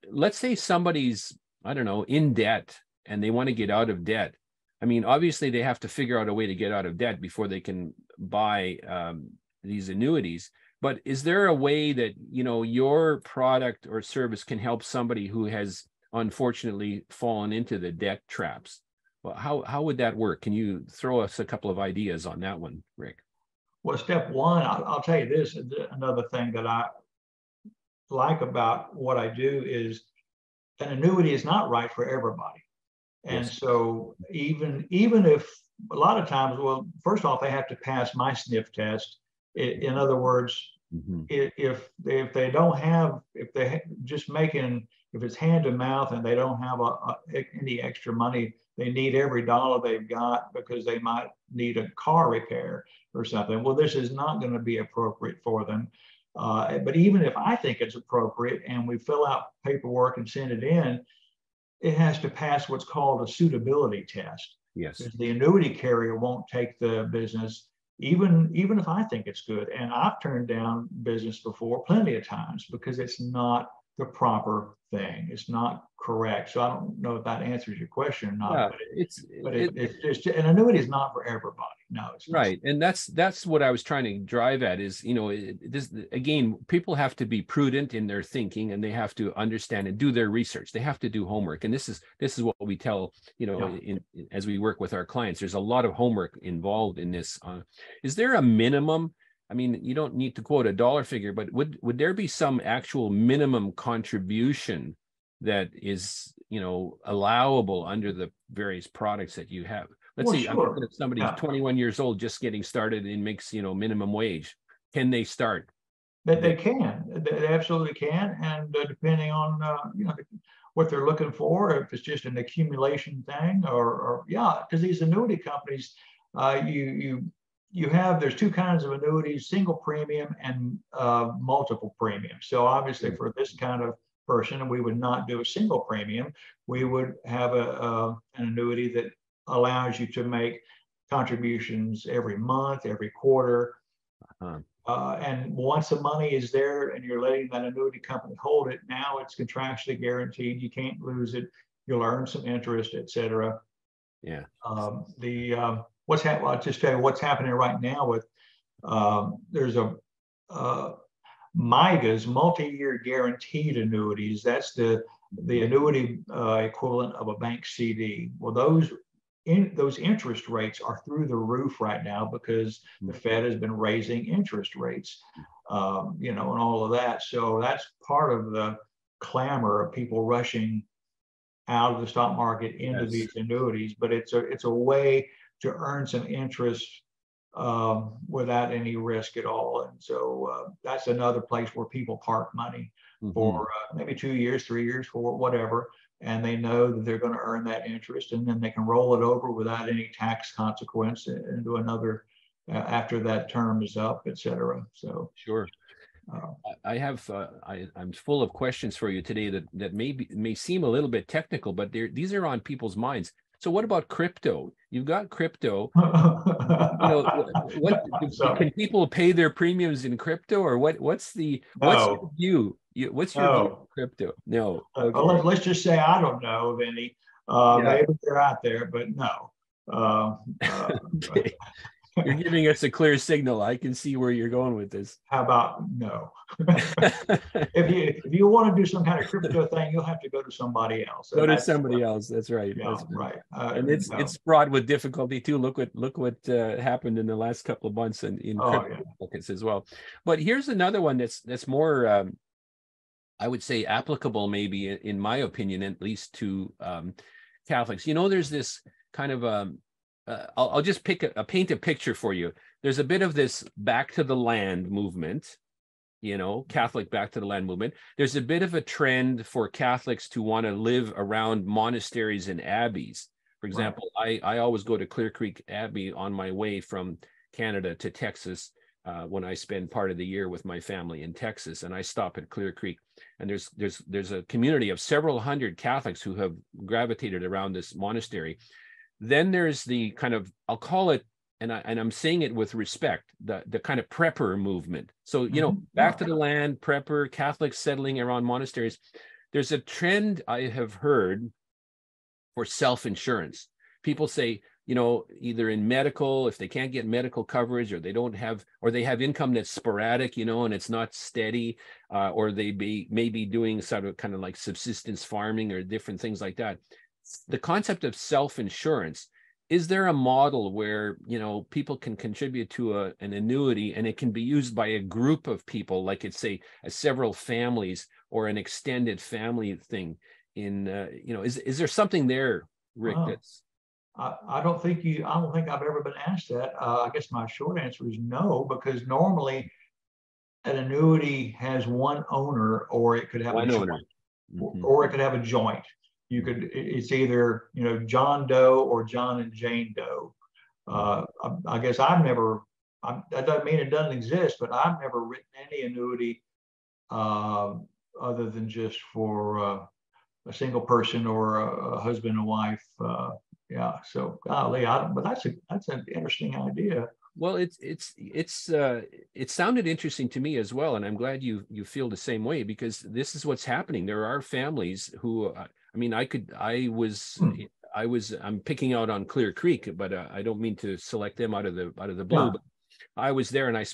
Let's say somebody's, I don't know, in debt and they want to get out of debt. I mean, obviously they have to figure out a way to get out of debt before they can buy these annuities. But is there a way that, your product or service can help somebody who has unfortunately fallen into the debt traps? Well, how would that work? Can you throw us a couple of ideas on that one, Rick? Well, step one, I'll tell you this, another thing that I like about what I do is an annuity is not right for everybody. And so even if a lot of times, well, first off, they have to pass my sniff test. In other words, if they don't have, if it's hand to mouth and they don't have any extra money, they need every dollar they've got because they might need a car repair or something. Well, this is not going to be appropriate for them. But even if I think it's appropriate and we fill out paperwork and send it in, it has to pass what's called a suitability test. Yes. Because the annuity carrier won't take the business, even if I think it's good. And I've turned down business before plenty of times because it's not the proper thing. It's not correct. So I don't know if that answers your question or not. Yeah, but it's just an annuity is not for everybody. No, it's not. Right. And that's what I was trying to drive at is, this again, people have to be prudent in their thinking and they have to understand and do their research. They have to do homework. And this is what we tell, as we work with our clients, there's a lot of homework involved in this. Is there a minimum? I mean, you don't need to quote a dollar figure, but would there be some actual minimum contribution that is, allowable under the various products that you have? Let's Well, see, I'm thinking sure. of somebody Yeah. 21 years old, just getting started and makes, minimum wage. Can they start? That they can, they absolutely can, and depending on what they're looking for, if it's just an accumulation thing, or yeah, because these annuity companies, you have there's two kinds of annuities: single premium and multiple premium. So obviously, for this kind of person, we would not do a single premium. We would have an annuity that allows you to make contributions every month, every quarter. Uh, And once the money is there and you're letting that annuity company hold it, now it's contractually guaranteed. You can't lose it. You'll earn some interest, et cetera. yeah. I'll just tell you what's happening right now with there's a MIGAs, multi-year guaranteed annuities. That's the annuity equivalent of a bank CD. Well, those interest rates are through the roof right now because the Fed has been raising interest rates, and all of that. So that's part of the clamor of people rushing out of the stock market into these annuities. But it's a way to earn some interest without any risk at all. And so that's another place where people park money for maybe 2 years, 3 years, for whatever. And they know that they're going to earn that interest, and then they can roll it over without any tax consequence into another after that term is up, et cetera. So sure. I'm full of questions for you today that may seem a little bit technical, but these are on people's minds. So what about crypto? You've got crypto. Can people pay their premiums in crypto, or what's your view? What's your view of crypto? No. Okay. Well, let's just say I don't know, Vinny. Maybe they're out there, but no. Okay. You're giving us a clear signal. I can see where you're going with this. How about no? If you want to do some kind of crypto thing, you'll have to go to somebody else. Go to somebody else. That's right. Yeah, that's right. And it's fraught with difficulty too. Look what happened in the last couple of months in crypto markets as well. But here's another one that's more, I would say, applicable, maybe in my opinion, at least to Catholics. There's this kind of I'll just paint a picture for you. There's a bit of this back to the land movement, Catholic back to the land movement. There's a bit of a trend for Catholics to want to live around monasteries and abbeys. For example, I always go to Clear Creek Abbey on my way from Canada to Texas when I spend part of the year with my family in Texas, and I stop at Clear Creek. And there's a community of several hundred Catholics who have gravitated around this monastery. Then there's the kind of, I'll call it, and I'm saying it with respect, the kind of prepper movement. So, back to the land, prepper, Catholics settling around monasteries. There's a trend I have heard for self-insurance. People say, either in medical, if they can't get medical coverage, or they have income that's sporadic, and it's not steady, or they may be doing sort of kind of like subsistence farming or different things like that. The concept of self-insurance, is there a model where people can contribute to an annuity and it can be used by a group of people, like it's say several families or an extended family thing? Is there something there, Rick? That's I don't think I've ever been asked that. I guess my short answer is no, because normally an annuity has one owner, or it could have a joint, or it could have a joint. It's either John Doe or John and Jane Doe. I guess that doesn't mean it doesn't exist, but I've never written any annuity other than just for a single person or a husband and wife. So golly, but that's an interesting idea. Well, it sounded interesting to me as well, and I'm glad you feel the same way, because this is what's happening. There are families who, I'm picking out on Clear Creek, but I don't mean to select them out of the blue. Yeah. But I was there and I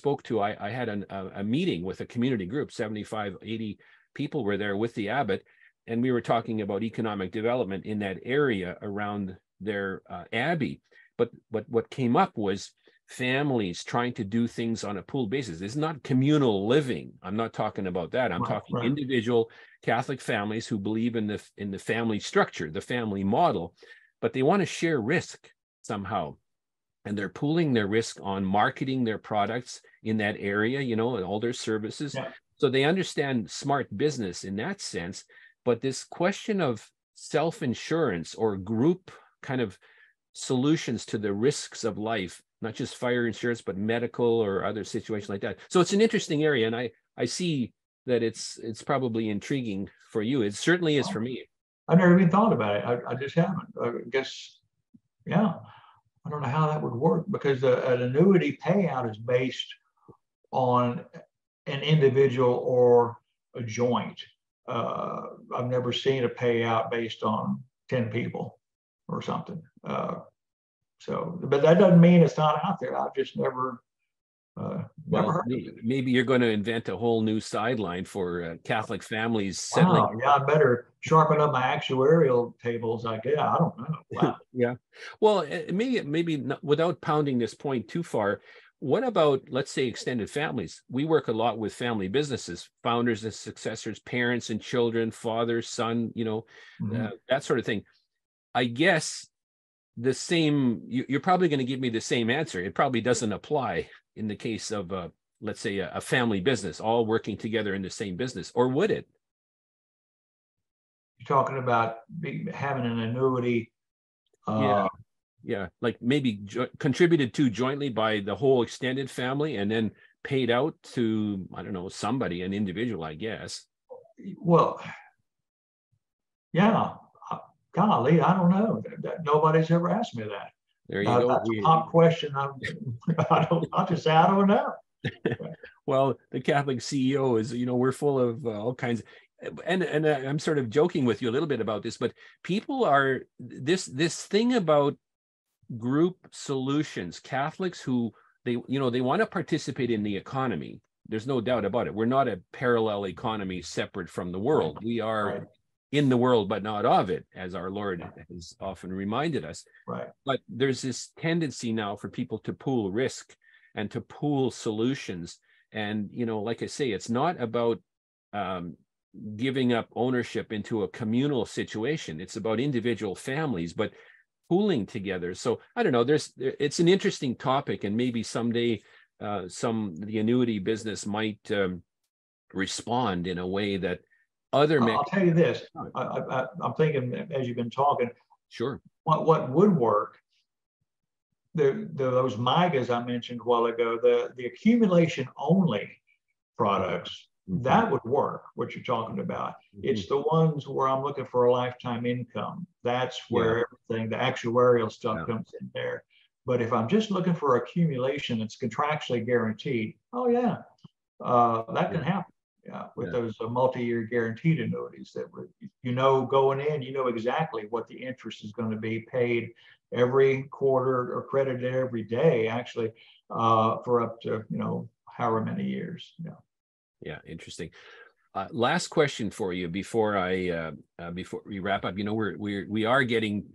had a meeting with a community group, 75, 80 people were there with the abbot, and we were talking about economic development in that area around their abbey. But what came up was families trying to do things on a pooled basis. It's not communal living. I'm not talking about that. I'm talking individual Catholic families who believe in the family structure, the family model, but they want to share risk. somehow, and they're pooling their risk on marketing their products in that area, and all their services. Yeah. So they understand smart business in that sense. But this question of self-insurance or group kind of solutions to the risks of life, not just fire insurance, but medical or other situations like that. So it's an interesting area. And I see that it's probably intriguing for you. It certainly is for me. I never even thought about it. I just haven't. I guess, yeah. I don't know how that would work, because an annuity payout is based on an individual or a joint. I've never seen a payout based on 10 people or something. But that doesn't mean it's not out there. I've just never heard of it. Maybe you're going to invent a whole new sideline for Catholic families settling. Wow, yeah, I better sharpen up my actuarial tables. I guess. I don't know. Wow. Yeah. Well, maybe not, without pounding this point too far, what about, let's say, extended families? We work a lot with family businesses, founders and successors, parents and children, father, son, that sort of thing. I guess the same, you're probably going to give me the same answer. It probably doesn't apply in the case of, let's say, a family business, all working together in the same business, or would it? You're talking about having an annuity. Yeah, like maybe contributed to jointly by the whole extended family and then paid out to, I don't know, somebody, an individual, I guess. Well, yeah, golly, I don't know. Nobody's ever asked me that. There you go. That's a pop question. I'll just say I don't know. Well, the Catholic CEO is, we're full of all kinds. And I'm sort of joking with you a little bit about this, but people are this thing about group solutions, Catholics who they want to participate in the economy. There's no doubt about it. We're not a parallel economy separate from the world. We are in the world, but not of it, as our Lord has often reminded us. Right. But there's this tendency now for people to pool risk and to pool solutions. And, like I say, it's not about giving up ownership into a communal situation. It's about individual families, but pooling together. So I don't know, it's an interesting topic, and maybe someday the annuity business might respond in a way that other I'll tell you this. I'm thinking as you've been talking. Sure. What would work? Those MIGAs I mentioned a while ago, the accumulation only products, that would work, what you're talking about. It's the ones where I'm looking for a lifetime income. That's where everything, the actuarial stuff comes in there. But if I'm just looking for accumulation that's contractually guaranteed, that can happen. Yeah, with those multi-year guaranteed annuities that going in, exactly what the interest is going to be paid every quarter or credited every day, actually, for up to however many years. Yeah, interesting. Last question for you before we wrap up. We are getting.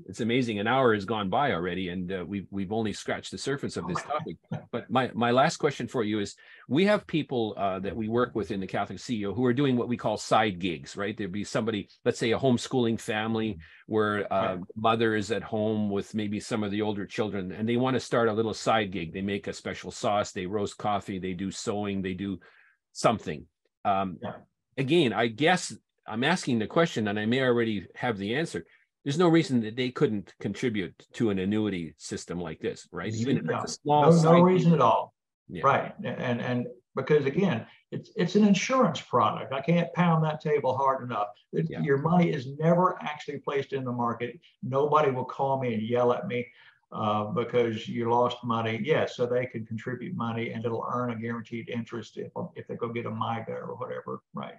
It's amazing. An hour has gone by already, and we've only scratched the surface of this topic. But my last question for you is: we have people that we work with in the Catholic CEO who are doing what we call side gigs, right? There'd be somebody, let's say a homeschooling family where mother is at home with maybe some of the older children, and they want to start a little side gig. They make a special sauce, they roast coffee, they do sewing, they do something. Again, I guess I'm asking the question, and I may already have the answer. There's no reason that they couldn't contribute to an annuity system like this, right? Even if it's a small no reason at all. Right. And because again, it's an insurance product. I can't pound that table hard enough. Your money is never actually placed in the market. Nobody will call me and yell at me because you lost money. Yes, so they can contribute money and it'll earn a guaranteed interest if they go get a MIGA or whatever. Right.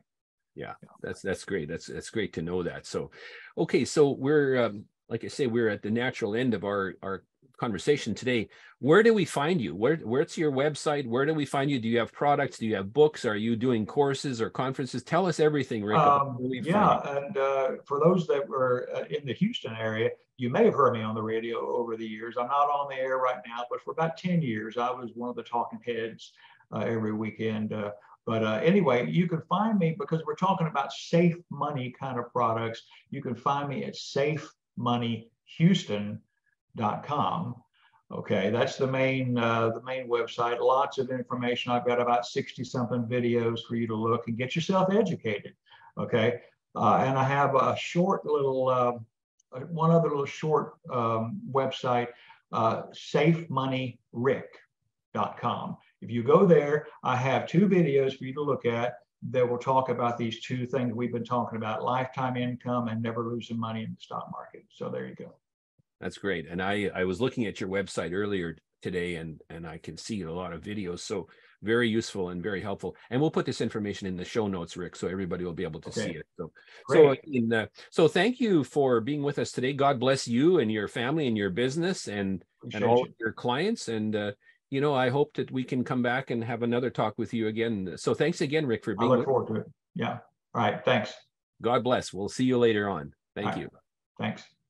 Yeah, that's great. That's great to know that. So, okay, so we're like I say, we're at the natural end of our conversation today. Where do we find you? Where's your website? Where do we find you? Do you have products? Do you have books? Are you doing courses or conferences? Tell us everything, Rick. And for those that were in the Houston area, you may have heard me on the radio over the years. I'm not on the air right now, but for about 10 years, I was one of the talking heads every weekend. But anyway, you can find me because we're talking about safe money kind of products. You can find me at safemoneyhouston.com. Okay, that's the main website. Lots of information. I've got about 60 something videos for you to look and get yourself educated. Okay, and I have a short little one other little short website, safemoneyrick.com. If you go there, I have 2 videos for you to look at that will talk about these 2 things we've been talking about: lifetime income and never losing money in the stock market. So there you go. That's great. And I was looking at your website earlier today, and I can see a lot of videos. So very useful and very helpful. And we'll put this information in the show notes, Rick, so everybody will be able to see it. So thank you for being with us today. God bless you and your family and your business and all of your clients. And you know, I hope that we can come back and have another talk with you again. So thanks again, Rick, for being with us. I look forward to it. Yeah. All right. Thanks. God bless. We'll see you later on. Thank you. Thanks.